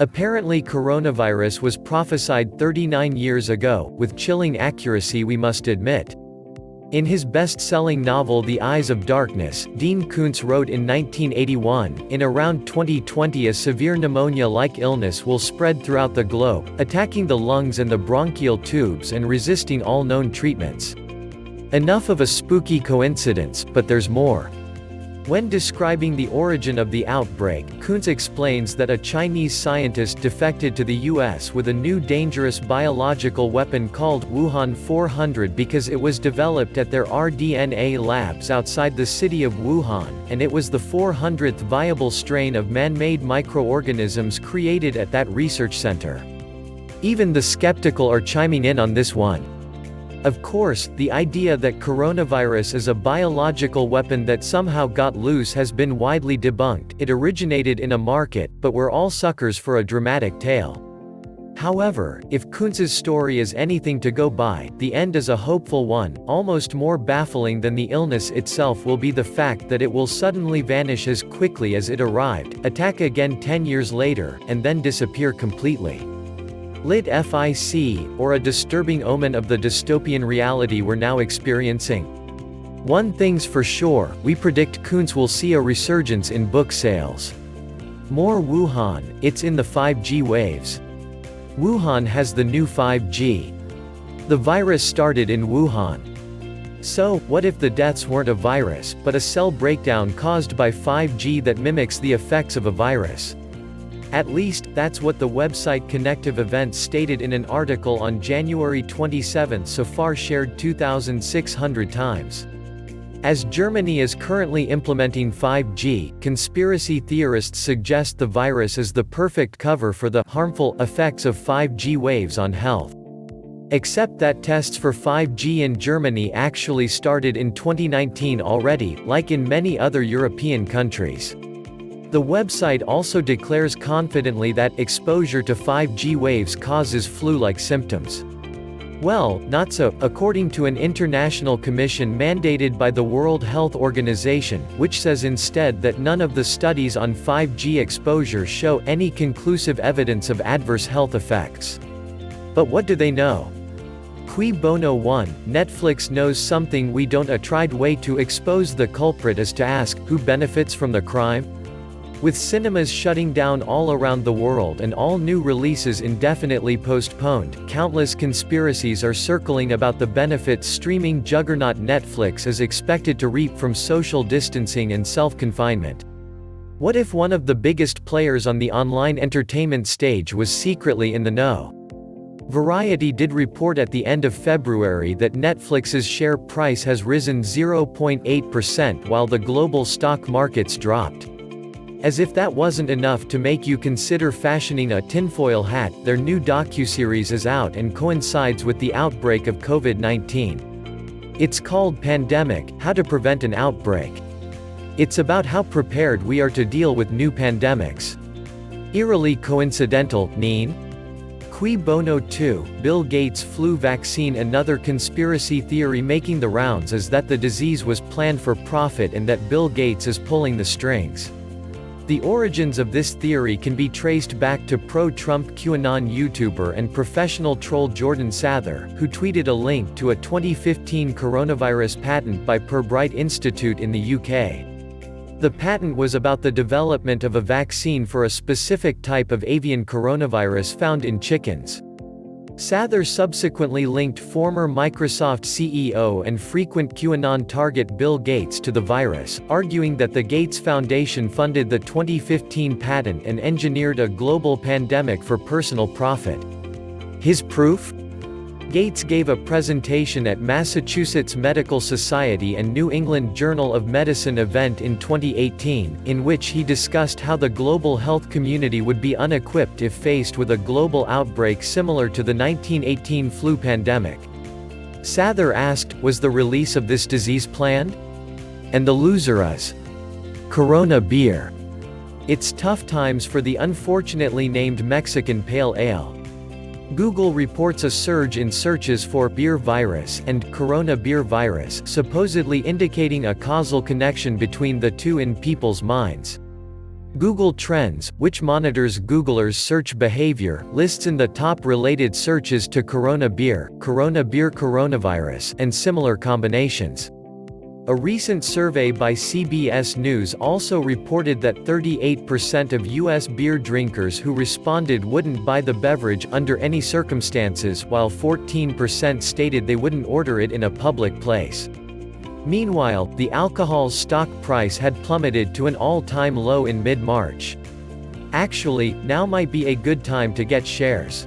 Apparently coronavirus was prophesied 39 years ago, with chilling accuracy we must admit. In his best-selling novel The Eyes of Darkness, Dean Koontz wrote in 1981, "In around 2020 a severe pneumonia-like illness will spread throughout the globe, attacking the lungs and the bronchial tubes and resisting all known treatments." Enough of a spooky coincidence, but there's more. When describing the origin of the outbreak, Koontz explains that a Chinese scientist defected to the US with a new dangerous biological weapon called Wuhan 400 because it was developed at their rDNA labs outside the city of Wuhan, and it was the 400th viable strain of man-made microorganisms created at that research center. Even the skeptical are chiming in on this one. Of course, the idea that coronavirus is a biological weapon that somehow got loose has been widely debunked. It originated in a market, but we're all suckers for a dramatic tale. However, if Koontz's story is anything to go by, the end is a hopeful one. Almost more baffling than the illness itself will be the fact that it will suddenly vanish as quickly as it arrived, attack again 10 years later, and then disappear completely. Lit FIC, or a disturbing omen of the dystopian reality we're now experiencing. One thing's for sure, we predict Koontz will see a resurgence in book sales. More Wuhan, it's in the 5G waves. Wuhan has the new 5G. The virus started in Wuhan. So, what if the deaths weren't a virus, but a cell breakdown caused by 5G that mimics the effects of a virus? At least, that's what the website Connective Events stated in an article on January 27, so far shared 2,600 times. As Germany is currently implementing 5G, conspiracy theorists suggest the virus is the perfect cover for the harmful effects of 5G waves on health. Except that tests for 5G in Germany actually started in 2019 already, like in many other European countries. The website also declares confidently that exposure to 5G waves causes flu-like symptoms. Well, not so, according to an international commission mandated by the World Health Organization, which says instead that none of the studies on 5G exposure show any conclusive evidence of adverse health effects. But what do they know? Cui bono? 1. Netflix knows something we don't. A tried way to expose the culprit is to ask, who benefits from the crime? With cinemas shutting down all around the world and all new releases indefinitely postponed, countless conspiracies are circling about the benefits streaming juggernaut Netflix is expected to reap from social distancing and self-confinement. What if one of the biggest players on the online entertainment stage was secretly in the know? Variety did report at the end of February that Netflix's share price has risen 0.8% while the global stock markets dropped. As if that wasn't enough to make you consider fashioning a tinfoil hat, their new docuseries is out and coincides with the outbreak of COVID-19. It's called Pandemic: How to Prevent an Outbreak. It's about how prepared we are to deal with new pandemics. Eerily coincidental, Neen? Cui bono? 2. Bill Gates' flu vaccine. Another conspiracy theory making the rounds is that the disease was planned for profit and that Bill Gates is pulling the strings. The origins of this theory can be traced back to pro-Trump QAnon YouTuber and professional troll Jordan Sather, who tweeted a link to a 2015 coronavirus patent by Pirbright Institute in the UK. The patent was about the development of a vaccine for a specific type of avian coronavirus found in chickens. Sather subsequently linked former Microsoft CEO and frequent QAnon target Bill Gates to the virus, arguing that the Gates Foundation funded the 2015 patent and engineered a global pandemic for personal profit. His proof? Gates gave a presentation at Massachusetts Medical Society and New England Journal of Medicine event in 2018, in which he discussed how the global health community would be unequipped if faced with a global outbreak similar to the 1918 flu pandemic. Sather asked, was the release of this disease planned? And the loser is Corona beer. It's tough times for the unfortunately named Mexican Pale Ale. Google reports a surge in searches for beer virus and Corona beer virus, supposedly indicating a causal connection between the two in people's minds. Google Trends, which monitors Googlers' search behavior, lists in the top related searches to Corona beer, coronavirus, and similar combinations. A recent survey by CBS News also reported that 38% of U.S. beer drinkers who responded wouldn't buy the beverage under any circumstances, while 14% stated they wouldn't order it in a public place. Meanwhile, the alcohol's stock price had plummeted to an all-time low in mid-March. Actually, now might be a good time to get shares.